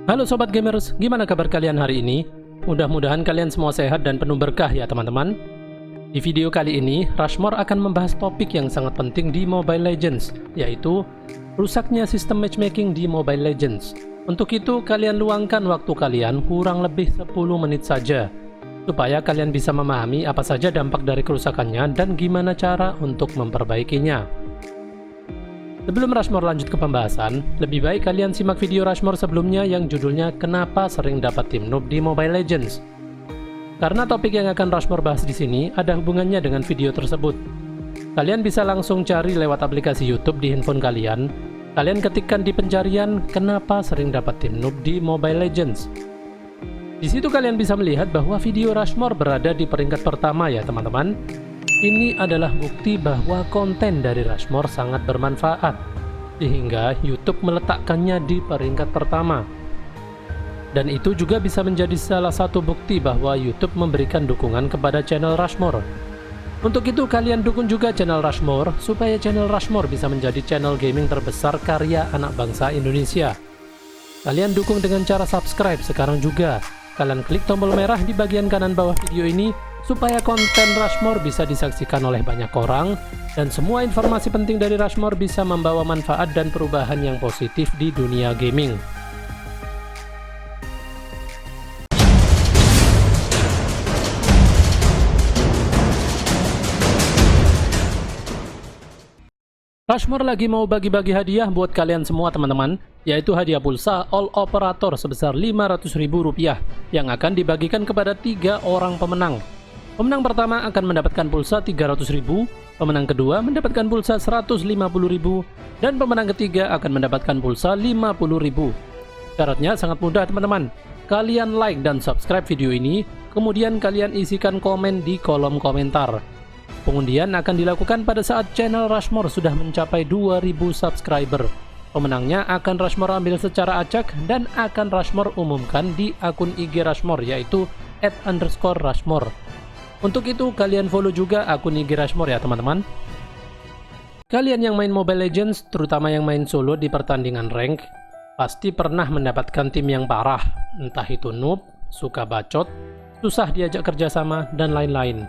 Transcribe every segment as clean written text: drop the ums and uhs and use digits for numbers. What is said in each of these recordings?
Halo Sobat Gamers, gimana kabar kalian hari ini? Mudah-mudahan kalian semua sehat dan penuh berkah ya teman-teman. Di video kali ini, Rushmore akan membahas topik yang sangat penting di Mobile Legends, yaitu rusaknya sistem matchmaking di Mobile Legends. Untuk itu, kalian luangkan waktu kalian kurang lebih 10 menit saja, supaya kalian bisa memahami apa saja dampak dari kerusakannya dan gimana cara untuk memperbaikinya. Sebelum Rushmore lanjut ke pembahasan, lebih baik kalian simak video Rushmore sebelumnya yang judulnya Kenapa Sering Dapat Tim Noob di Mobile Legends. Karena topik yang akan Rushmore bahas di sini ada hubungannya dengan video tersebut. Kalian bisa langsung cari lewat aplikasi YouTube di handphone kalian. Kalian ketikkan di pencarian Kenapa Sering Dapat Tim Noob di Mobile Legends. Di situ kalian bisa melihat bahwa video Rushmore berada di peringkat pertama ya teman-teman. Ini adalah bukti bahwa konten dari Rushmore sangat bermanfaat, sehingga YouTube meletakkannya di peringkat pertama. Dan itu juga bisa menjadi salah satu bukti bahwa YouTube memberikan dukungan kepada channel Rushmore. Untuk itu kalian dukung juga channel Rushmore, supaya channel Rushmore bisa menjadi channel gaming terbesar karya anak bangsa Indonesia. Kalian dukung dengan cara subscribe sekarang juga. Kalian klik tombol merah di bagian kanan bawah video ini, supaya konten Rushmore bisa disaksikan oleh banyak orang, dan semua informasi penting dari Rushmore bisa membawa manfaat dan perubahan yang positif di dunia gaming. Rushmore lagi mau bagi-bagi hadiah buat kalian semua teman-teman, yaitu hadiah pulsa All Operator sebesar Rp500.000 yang akan dibagikan kepada 3 orang pemenang. Pemenang pertama akan mendapatkan pulsa Rp300.000, pemenang kedua mendapatkan pulsa Rp150.000, dan pemenang ketiga akan mendapatkan pulsa Rp50.000. Syaratnya sangat mudah teman-teman. Kalian like dan subscribe video ini, kemudian kalian isikan komen di kolom komentar. Pengundian akan dilakukan pada saat channel Rushmore sudah mencapai 2.000 subscriber. Pemenangnya akan Rushmore ambil secara acak dan akan Rushmore umumkan di akun IG Rushmore, yaitu @_Rushmore. Untuk itu kalian follow juga akun IG Rushmore ya teman-teman. Kalian yang main Mobile Legends, terutama yang main solo di pertandingan rank, pasti pernah mendapatkan tim yang parah, entah itu noob, suka bacot, susah diajak kerjasama, dan lain-lain.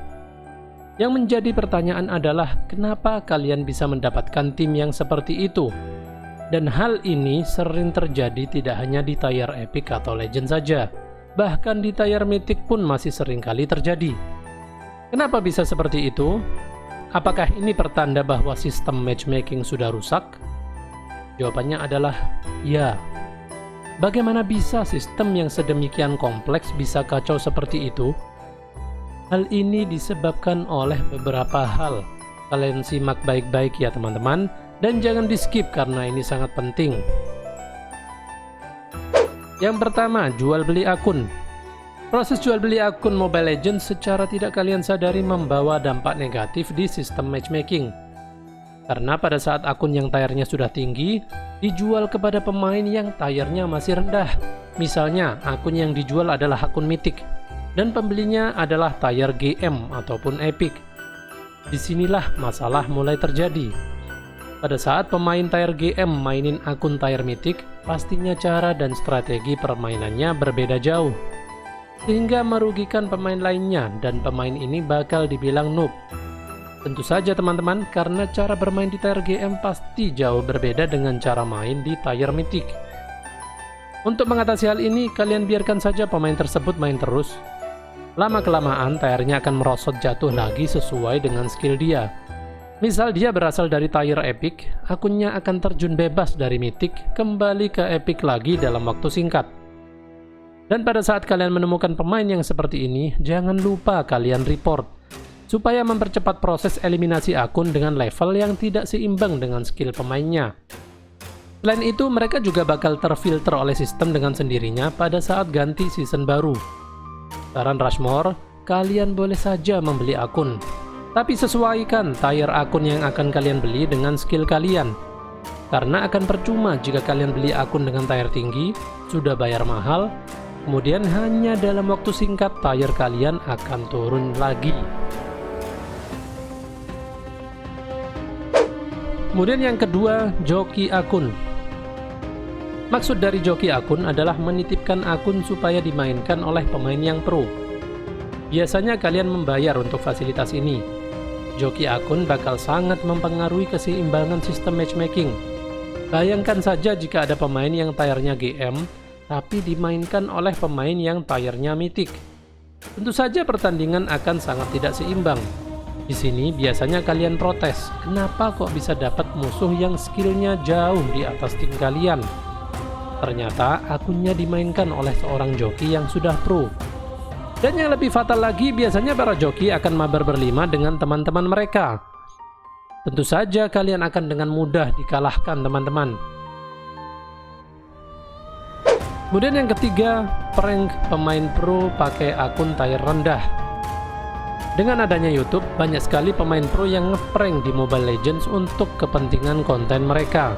Yang menjadi pertanyaan adalah kenapa kalian bisa mendapatkan tim yang seperti itu? Dan hal ini sering terjadi tidak hanya di tier epic atau legend saja, bahkan di tier mythic pun masih sering kali terjadi. Kenapa bisa seperti itu? Apakah ini pertanda bahwa sistem matchmaking sudah rusak? Jawabannya adalah ya. Bagaimana bisa sistem yang sedemikian kompleks bisa kacau seperti itu? Hal ini disebabkan oleh beberapa hal. Kalian simak baik-baik ya teman-teman, dan jangan di skip karena ini sangat penting. Yang pertama, jual beli akun. Proses jual beli akun Mobile Legends secara tidak kalian sadari membawa dampak negatif di sistem matchmaking. Karena pada saat akun yang tiernya sudah tinggi, dijual kepada pemain yang tiernya masih rendah. Misalnya, akun yang dijual adalah akun mythic, dan pembelinya adalah tier GM ataupun epic. Disinilah masalah mulai terjadi. Pada saat pemain tier GM mainin akun tier mythic, pastinya cara dan strategi permainannya berbeda jauh, sehingga merugikan pemain lainnya dan pemain ini bakal dibilang noob. Tentu saja teman-teman, karena cara bermain di tier GM pasti jauh berbeda dengan cara main di tier mythic. Untuk mengatasi hal ini, kalian biarkan saja pemain tersebut main terus. Lama-kelamaan tiernya akan merosot jatuh lagi sesuai dengan skill dia. Misal dia berasal dari tier epic, akunnya akan terjun bebas dari mythic kembali ke epic lagi dalam waktu singkat. Dan pada saat kalian menemukan pemain yang seperti ini, jangan lupa kalian report, supaya mempercepat proses eliminasi akun dengan level yang tidak seimbang dengan skill pemainnya. Selain itu, mereka juga bakal terfilter oleh sistem dengan sendirinya pada saat ganti season baru. Saran Rushmore, kalian boleh saja membeli akun, tapi sesuaikan tier akun yang akan kalian beli dengan skill kalian. Karena akan percuma jika kalian beli akun dengan tier tinggi, sudah bayar mahal, kemudian hanya dalam waktu singkat tier kalian akan turun lagi. Kemudian yang kedua, joki akun. Maksud dari joki akun adalah menitipkan akun supaya dimainkan oleh pemain yang pro. Biasanya kalian membayar untuk fasilitas ini. Joki akun bakal sangat mempengaruhi keseimbangan sistem matchmaking. Bayangkan saja jika ada pemain yang tiernya GM, tapi dimainkan oleh pemain yang tiernya mythic. Tentu saja pertandingan akan sangat tidak seimbang. Di sini biasanya kalian protes, kenapa kok bisa dapat musuh yang skillnya jauh di atas tim kalian? Ternyata akunnya dimainkan oleh seorang joki yang sudah pro. Dan yang lebih fatal lagi, biasanya para joki akan mabar berlima dengan teman-teman mereka. Tentu saja kalian akan dengan mudah dikalahkan teman-teman. Kemudian yang ketiga, prank pemain pro pakai akun tier rendah. Dengan adanya YouTube, banyak sekali pemain pro yang ngeprank di Mobile Legends untuk kepentingan konten mereka.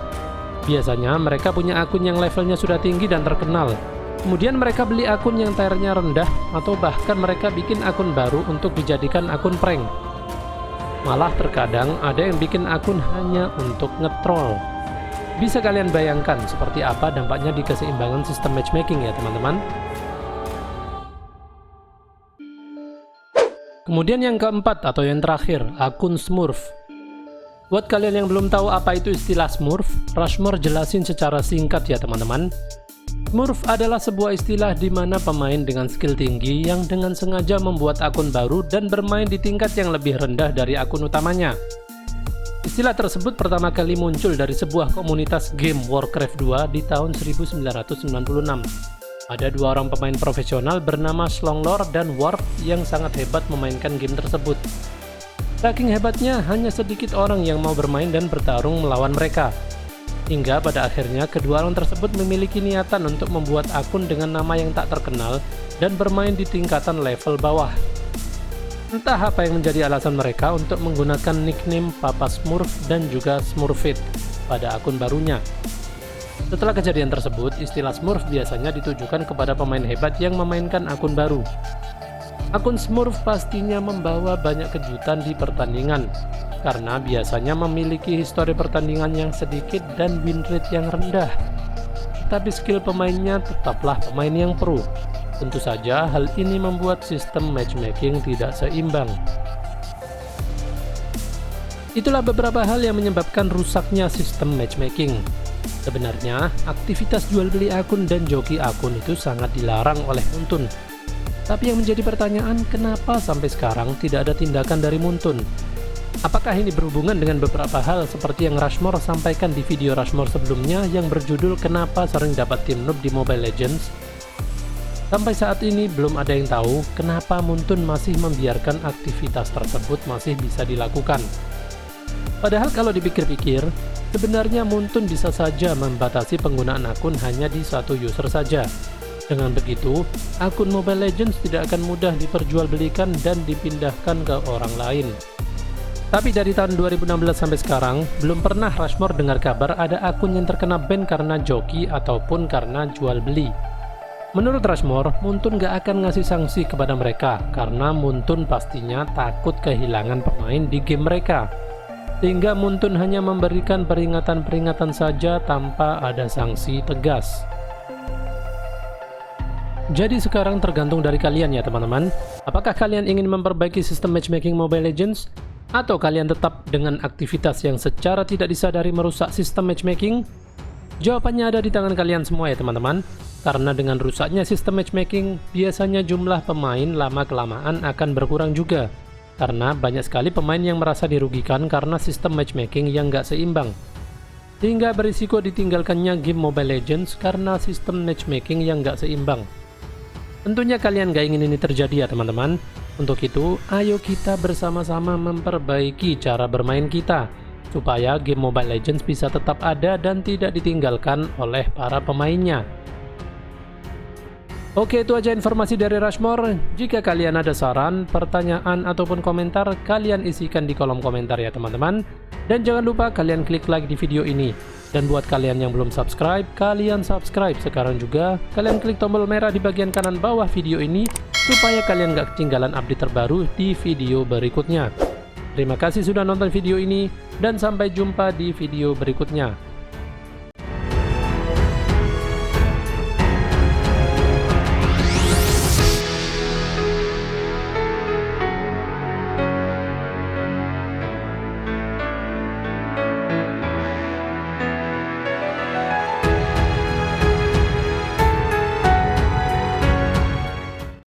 Biasanya mereka punya akun yang levelnya sudah tinggi dan terkenal. Kemudian mereka beli akun yang tiernya rendah, atau bahkan mereka bikin akun baru untuk dijadikan akun prank. Malah terkadang ada yang bikin akun hanya untuk ngetrol. Bisa kalian bayangkan seperti apa dampaknya di keseimbangan sistem matchmaking ya teman-teman. Kemudian yang keempat atau yang terakhir, akun Smurf. Buat kalian yang belum tahu apa itu istilah Smurf, Rushmore jelasin secara singkat ya teman-teman. Smurf adalah sebuah istilah di mana pemain dengan skill tinggi yang dengan sengaja membuat akun baru dan bermain di tingkat yang lebih rendah dari akun utamanya. Istilah tersebut pertama kali muncul dari sebuah komunitas game Warcraft 2 di tahun 1996. Ada dua orang pemain profesional bernama Slonglord dan Warp yang sangat hebat memainkan game tersebut. Saking hebatnya, hanya sedikit orang yang mau bermain dan bertarung melawan mereka. Hingga pada akhirnya kedua orang tersebut memiliki niatan untuk membuat akun dengan nama yang tak terkenal dan bermain di tingkatan level bawah. Entah apa yang menjadi alasan mereka untuk menggunakan nickname Papa Smurf dan juga Smurfit pada akun barunya. Setelah kejadian tersebut, istilah Smurf biasanya ditujukan kepada pemain hebat yang memainkan akun baru. Akun Smurf pastinya membawa banyak kejutan di pertandingan, karena biasanya memiliki histori pertandingan yang sedikit dan win rate yang rendah. Tapi skill pemainnya tetaplah pemain yang pro. Tentu saja hal ini membuat sistem matchmaking tidak seimbang. Itulah beberapa hal yang menyebabkan rusaknya sistem matchmaking. Sebenarnya, aktivitas jual beli akun dan joki akun itu sangat dilarang oleh Muntun. Tapi yang menjadi pertanyaan, kenapa sampai sekarang tidak ada tindakan dari Muntun? Apakah ini berhubungan dengan beberapa hal seperti yang Rushmore sampaikan di video Rushmore sebelumnya yang berjudul Kenapa Sering Dapat Tim Noob di Mobile Legends? Sampai saat ini belum ada yang tahu kenapa Muntun masih membiarkan aktivitas tersebut masih bisa dilakukan. Padahal kalau dipikir-pikir, sebenarnya Muntun bisa saja membatasi penggunaan akun hanya di satu user saja. Dengan begitu, akun Mobile Legends tidak akan mudah diperjualbelikan dan dipindahkan ke orang lain. Tapi dari tahun 2016 sampai sekarang, belum pernah Rushmore dengar kabar ada akun yang terkena ban karena joki ataupun karena jual beli. Menurut Rushmore, Muntun gak akan ngasih sanksi kepada mereka karena Muntun pastinya takut kehilangan pemain di game mereka. Sehingga Muntun hanya memberikan peringatan-peringatan saja tanpa ada sanksi tegas. Jadi sekarang tergantung dari kalian ya teman-teman. Apakah kalian ingin memperbaiki sistem matchmaking Mobile Legends? Atau kalian tetap dengan aktivitas yang secara tidak disadari merusak sistem matchmaking? Jawabannya ada di tangan kalian semua ya teman-teman. Karena dengan rusaknya sistem matchmaking, biasanya jumlah pemain lama-kelamaan akan berkurang juga. Karena banyak sekali pemain yang merasa dirugikan karena sistem matchmaking yang gak seimbang. Sehingga berisiko ditinggalkannya game Mobile Legends karena sistem matchmaking yang gak seimbang. Tentunya kalian gak ingin ini terjadi ya teman-teman. Untuk itu, ayo kita bersama-sama memperbaiki cara bermain kita, supaya game Mobile Legends bisa tetap ada dan tidak ditinggalkan oleh para pemainnya. Oke, itu aja informasi dari Rushmore. Jika kalian ada saran, pertanyaan, ataupun komentar, kalian isikan di kolom komentar ya teman-teman. Dan jangan lupa kalian klik like di video ini. Dan buat kalian yang belum subscribe, kalian subscribe sekarang juga. Kalian klik tombol merah di bagian kanan bawah video ini, supaya kalian gak ketinggalan update terbaru di video berikutnya. Terima kasih sudah nonton video ini, dan sampai jumpa di video berikutnya.